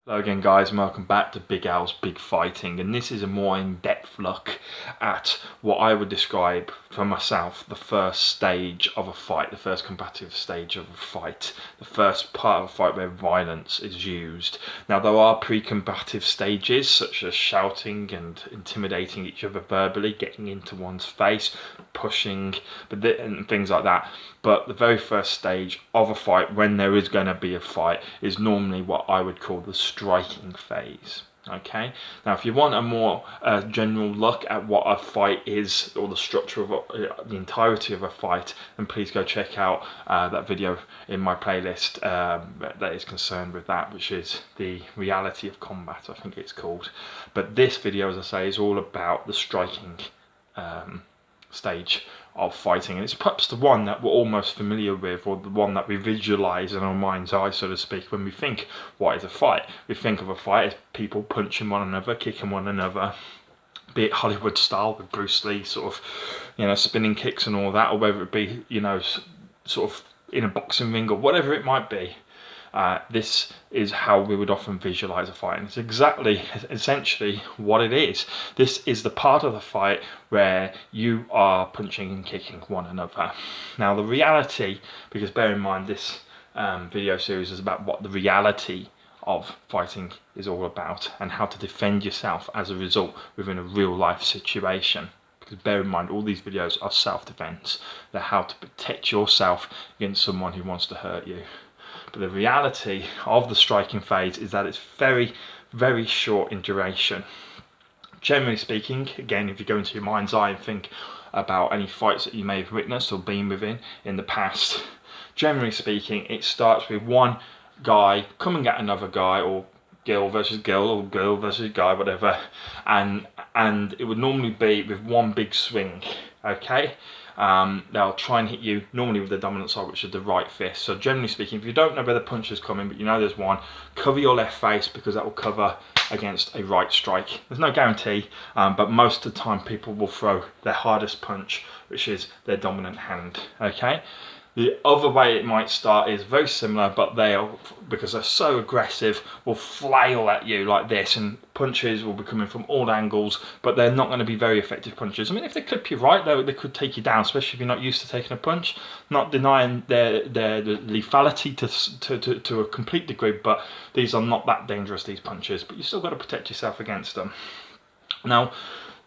Hello again guys, and welcome back to Big Al's Big Fighting, and this is a more in-depth look at what I would describe for myself the first stage of a fight, the first combative stage of a fight, the first part of a fight where violence is used. Now there are pre-combative stages such as shouting and intimidating each other verbally, getting into one's face, pushing, and things like that. But the very first stage of a fight, when there is going to be a fight, is normally what I would call the striking phase. Okay, now if you want a more general look at what a fight is, or the structure of the entirety of a fight, then please go check out that video in my playlist that is concerned with that, which is the reality of combat, I think it's called. But this video, as I say, is all about the striking stage of fighting, and it's perhaps the one that we're almost familiar with, or the one that we visualize in our mind's eye, so to speak, when we think what is a fight. We think of a fight as people punching one another, kicking one another, be it Hollywood style with Bruce Lee sort of, spinning kicks and all that, or whether it be, sort of in a boxing ring or whatever it might be. This is how we would often visualize a fight, and it's essentially what it is. This is the part of the fight where you are punching and kicking one another. Now the reality, because bear in mind this video series is about what the reality of fighting is all about and how to defend yourself as a result within a real life situation. Because bear in mind, all these videos are self-defense. They're how to protect yourself against someone who wants to hurt you. But the reality of the striking phase is that it's very, very short in duration. Generally speaking, again, if you go into your mind's eye and think about any fights that you may have witnessed or been within in the past, generally speaking, it starts with one guy coming at another guy, or girl versus girl, or girl versus guy, whatever, and it would normally be with one big swing, okay? They'll try and hit you normally with the dominant side, which is the right fist. So generally speaking, if you don't know where the punch is coming, but you know there's one, cover your left face, because that will cover against a right strike. There's no guarantee, but most of the time people will throw their hardest punch, which is their dominant hand, okay? The other way it might start is very similar, but because they're so aggressive, will flail at you like this, and punches will be coming from all angles, but they're not going to be very effective punches. I mean, if they clip you right, they could take you down, especially if you're not used to taking a punch. Not denying their lethality to a complete degree, but these are not that dangerous, these punches, but you still got to protect yourself against them. Now,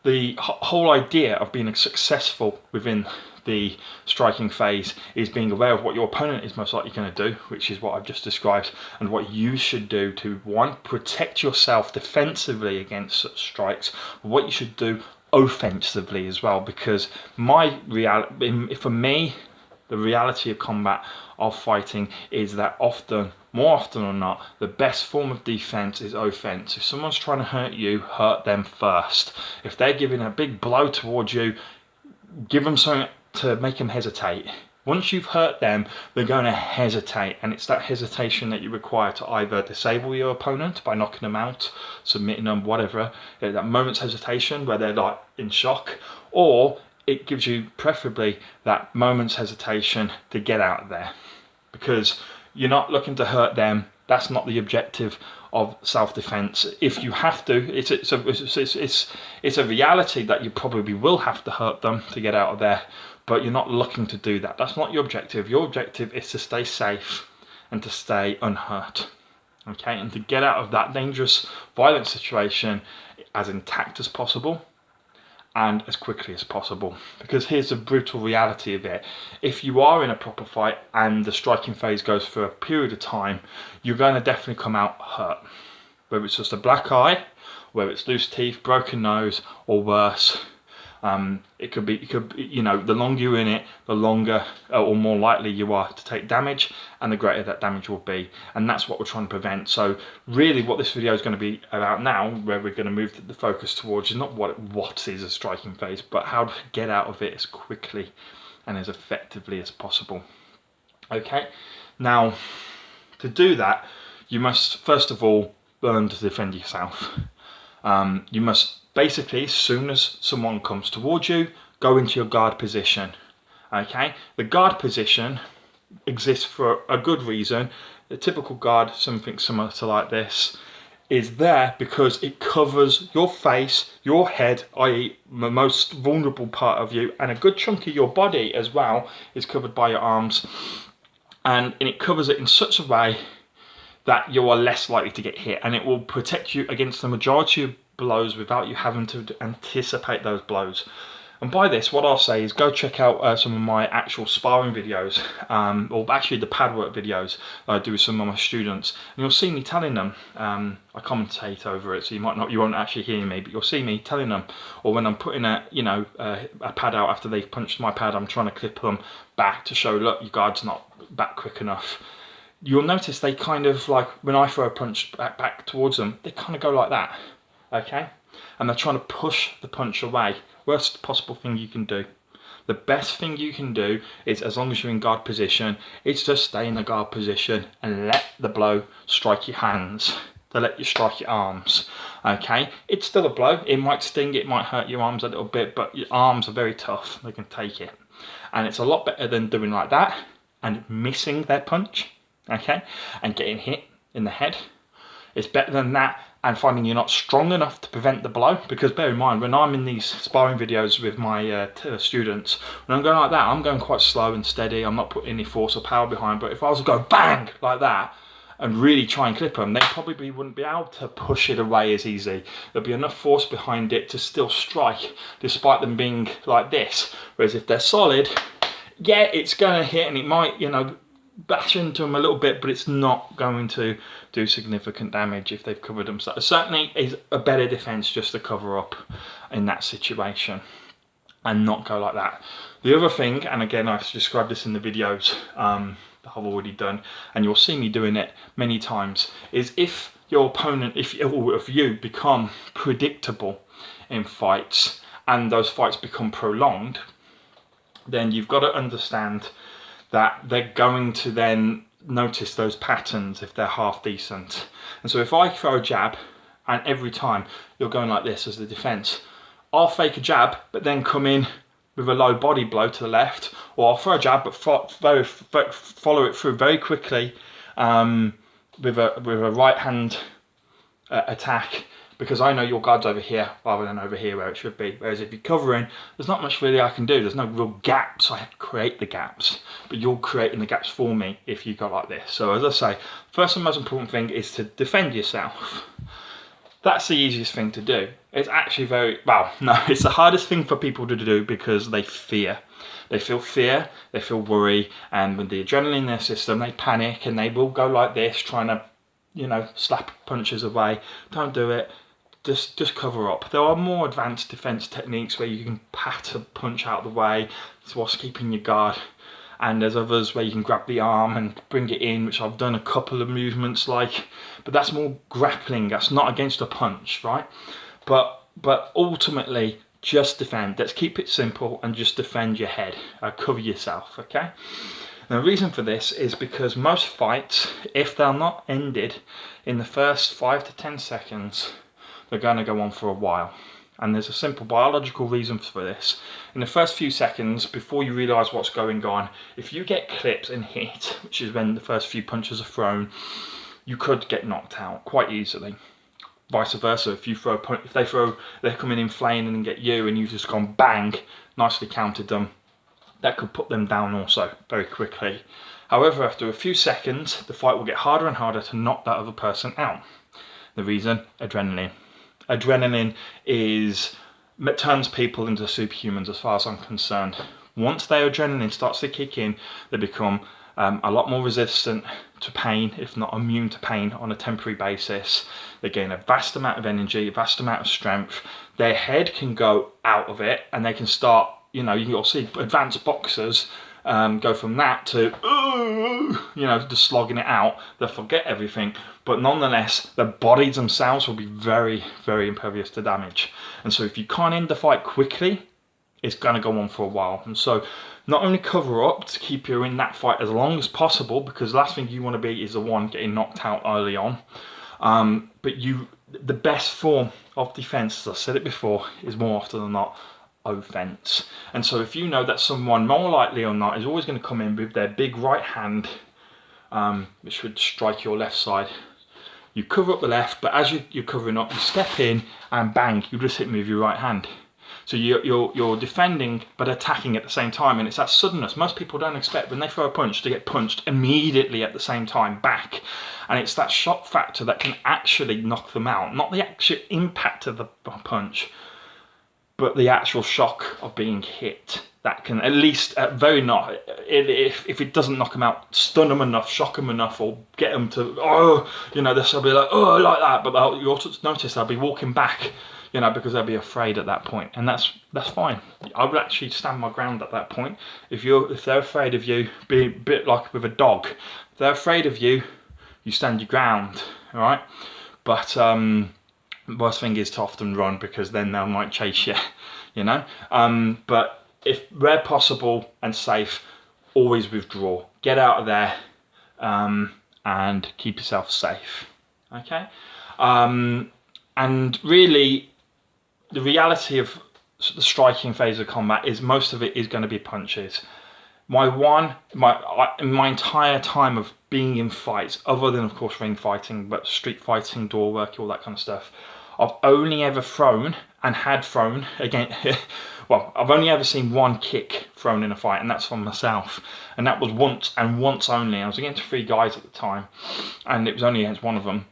the whole idea of being successful within the striking phase is being aware of what your opponent is most likely going to do, which is what I've just described, and what you should do to, one, protect yourself defensively against such strikes, what you should do offensively as well, because for me, the reality of combat, of fighting, is that more often than not, the best form of defense is offense. If someone's trying to hurt you, hurt them first. If they're giving a big blow towards you, give them something to make them hesitate. Once you've hurt them, they're going to hesitate, and it's that hesitation that you require to either disable your opponent by knocking them out, submitting them, whatever, that moment's hesitation where they're like in shock, or it gives you preferably that moment's hesitation to get out of there, because you're not looking to hurt them. That's not the objective of self-defense. If you have to, it's a reality that you probably will have to hurt them to get out of there, but you're not looking to do that. That's not your objective. Your objective is to stay safe and to stay unhurt, okay, and to get out of that dangerous, violent situation as intact as possible and as quickly as possible. Because here's the brutal reality of it: if you are in a proper fight and the striking phase goes for a period of time, you're going to definitely come out hurt, whether it's just a black eye, whether it's loose teeth, broken nose, or worse. It could be, the longer you're in it, the longer or more likely you are to take damage, and the greater that damage will be. And that's what we're trying to prevent. So really what this video is going to be about now, where we're going to move the focus towards, is not what is a striking phase, but how to get out of it as quickly and as effectively as possible. Okay, now to do that, you must first of all learn to defend yourself. You must basically, as soon as someone comes towards you, go into your guard position. Okay, the guard position exists for a good reason. The typical guard, something similar to like this, is there because it covers your face, your head, i.e. the most vulnerable part of you, and a good chunk of your body as well is covered by your arms. And it covers it in such a way that you are less likely to get hit, and it will protect you against the majority of blows without you having to anticipate those blows. And by this, what I'll say is go check out some of my actual sparring videos, or actually the pad work videos I do with some of my students, and you'll see me telling them. I commentate over it, so you won't actually hear me, but you'll see me telling them. Or when I'm putting a pad out after they've punched my pad, I'm trying to clip them back to show, look, your guard's not back quick enough. You'll notice they kind of, like when I throw a punch back towards them, they kind of go like that, okay? And they're trying to push the punch away. Worst possible thing you can do. The best thing you can do is, as long as you're in guard position, is just stay in the guard position and let the blow strike your hands. To let you strike your arms, okay? It's still a blow. It might sting, it might hurt your arms a little bit, but your arms are very tough. They can take it. And it's a lot better than doing like that and missing their punch, okay? And getting hit in the head. It's better than that and finding you're not strong enough to prevent the blow. Because bear in mind, when I'm in these sparring videos with my students, when I'm going like that, I'm going quite slow and steady. I'm not putting any force or power behind. But if I was to go bang like that and really try and clip them, they probably wouldn't be able to push it away as easy. There'll be enough force behind it to still strike, despite them being like this. Whereas if they're solid, yeah, it's going to hit and it might, bash into them a little bit, but it's not going to do significant damage if they've covered themselves. Certainly is a better defense just to cover up in that situation and not go like that. The other thing, and again I've described this in the videos that I've already done, and you'll see me doing it many times, is if your opponent, if you become predictable in fights and those fights become prolonged, then you've got to understand that they're going to then notice those patterns if they're half decent. And so if I throw a jab and every time you're going like this as the defense, I'll fake a jab but then come in with a low body blow to the left, or I'll throw a jab but follow it through very quickly with a right hand attack, because I know your guard's over here rather than over here where it should be. Whereas if you're covering, there's not much really I can do. There's no real gaps. I have to create the gaps, but you're creating the gaps for me if you go like this. So as I say, first and most important thing is to defend yourself. That's the easiest thing to do. It's actually it's the hardest thing for people to do because they fear. They feel fear, they feel worry, and with the adrenaline in their system, they panic and they will go like this, trying to, slap punches away. Don't do it. Just cover up. There are more advanced defense techniques where you can pat a punch out of the way whilst keeping your guard, and there's others where you can grab the arm and bring it in, which I've done a couple of movements like, but that's more grappling. That's not against a punch, right? But ultimately, just defend. Let's keep it simple and just defend your head. Cover yourself, okay? And the reason for this is because most fights, if they're not ended in the first 5 to 10 seconds, they're going to go on for a while. And there's a simple biological reason for this. In the first few seconds, before you realise what's going on, if you get clipped and hit, which is when the first few punches are thrown, you could get knocked out quite easily. Vice versa, if they're coming in flaying and get you and you've just gone bang, nicely counted them, that could put them down also very quickly. However, after a few seconds, the fight will get harder and harder to knock that other person out. The reason? Adrenaline. Adrenaline turns people into superhumans as far as I'm concerned. Once their adrenaline starts to kick in, they become a lot more resistant to pain, if not immune to pain on a temporary basis. They gain a vast amount of energy, a vast amount of strength. Their head can go out of it and they can start, you'll see advanced boxers go from that to, just slogging it out. They'll forget everything, but nonetheless, their bodies themselves will be very, very impervious to damage. And so if you can't end the fight quickly, it's going to go on for a while. And so not only cover up to keep you in that fight as long as possible, because the last thing you want to be is the one getting knocked out early on, but the best form of defense, as I said it before, is more often than not offense. And so if you know that someone, more likely or not, is always going to come in with their big right hand, which would strike your left side, You cover up the left, but as you're covering up, you step in and bang, you just hit me with your right hand. So you're defending but attacking at the same time, and it's that suddenness. Most people don't expect when they throw a punch to get punched immediately at the same time back, and it's that shock factor that can actually knock them out. Not the actual impact of the punch, but the actual shock of being hit. That can at least, at very not, if it doesn't knock them out, stun them enough, shock them enough, or get them to, oh, you know, they'll be like, oh, like that. But you'll also notice they'll be walking back, you know, because they'll be afraid at that point, and that's fine. I would actually stand my ground at that point. If they're afraid of you, be a bit like with a dog. If they're afraid of you, you stand your ground, all right? But worst thing is to often run, because then they might chase you, you know. But if where possible and safe, always withdraw. Get out of there, and keep yourself safe. Okay. And really, the reality of the striking phase of combat is most of it is going to be punches. In my entire time of being in fights, other than of course ring fighting, but street fighting, door work, all that kind of stuff, I've only ever thrown and had thrown again. Well, I've only ever seen one kick thrown in a fight, and that's from myself. And that was once and once only. I was against 3 guys at the time, and it was only against one of them.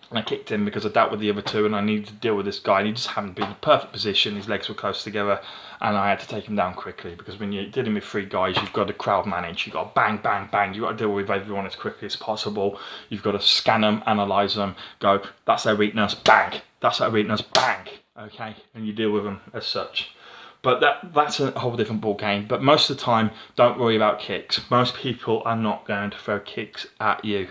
And I kicked him because I dealt with the other 2, and I needed to deal with this guy. And he just hadn't been in the perfect position. His legs were close together, and I had to take him down quickly, because when you're dealing with 3 guys, you've got to crowd manage. You've got to bang, bang, bang. You've got to deal with everyone as quickly as possible. You've got to scan them, analyse them, go, that's their weakness, bang. That's their weakness, bang. Okay, and you deal with them as such. But that's a whole different ball game. But most of the time, don't worry about kicks. Most people are not going to throw kicks at you.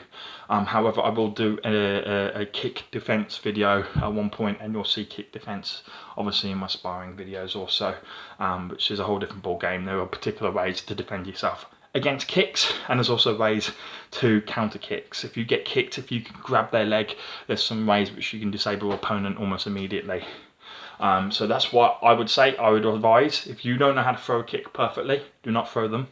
However, I will do a kick defense video at one point, and you'll see kick defense obviously in my sparring videos also, which is a whole different ball game. There are particular ways to defend yourself against kicks, and there's also ways to counter kicks. If you get kicked, if you can grab their leg, there's some ways which you can disable your opponent almost immediately. So that's what I would say. I would advise, if you don't know how to throw a kick perfectly, do not throw them,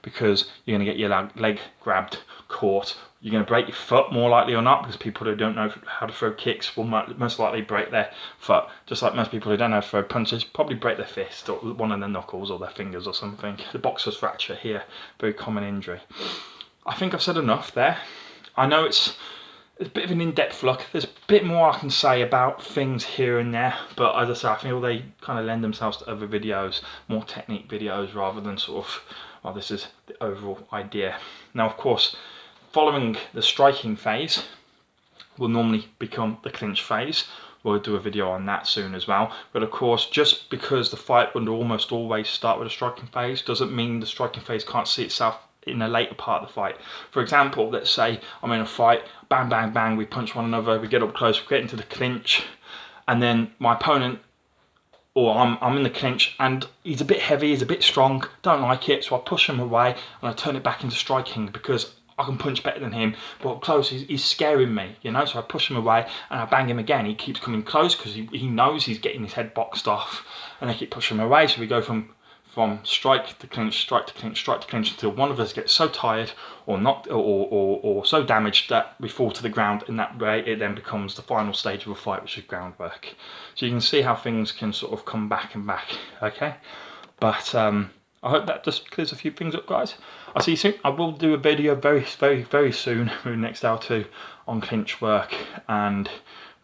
because you're going to get your leg grabbed, caught. You're going to break your foot more likely or not, because people who don't know how to throw kicks will most likely break their foot. Just like most people who don't know how to throw punches probably break their fist, or one of their knuckles, or their fingers or something. The boxer's fracture here, very common injury. I think I've said enough there. I know it's a bit of an in-depth look. There's a bit more I can say about things here and there, but as I say, I feel they kind of lend themselves to other videos, more technique videos, rather than sort of, well, this is the overall idea. Now, of course, following the striking phase will normally become the clinch phase. We'll do a video on that soon as well. But of course, just because the fight would almost always start with a striking phase doesn't mean the striking phase can't see itself in a later part of the fight. For example, let's say I'm in a fight, bang, bang, bang, we punch one another, we get up close, we get into the clinch, and then my opponent, or I'm in the clinch, and he's a bit heavy, he's a bit strong, don't like it, so I push him away, and I turn it back into striking, because I can punch better than him, but up close he's scaring me, you know, so I push him away, and I bang him again. He keeps coming close, because he knows he's getting his head boxed off, and I keep pushing him away, so we go from strike to clinch, strike to clinch, strike to clinch, until one of us gets so tired or not, or so damaged that we fall to the ground. In that way, it then becomes the final stage of a fight, which is groundwork. So you can see how things can sort of come back and back. Okay, but I hope that just clears a few things up, guys. I'll see you soon. I will do a video very, very, very soon, maybe next hour or two, on clinch work and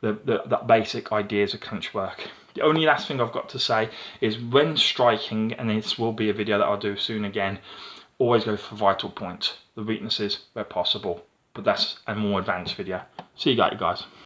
the basic ideas of clinch work. The only last thing I've got to say is, when striking, and this will be a video that I'll do soon again, always go for vital points, the weaknesses where possible. But that's a more advanced video. See you later, guys.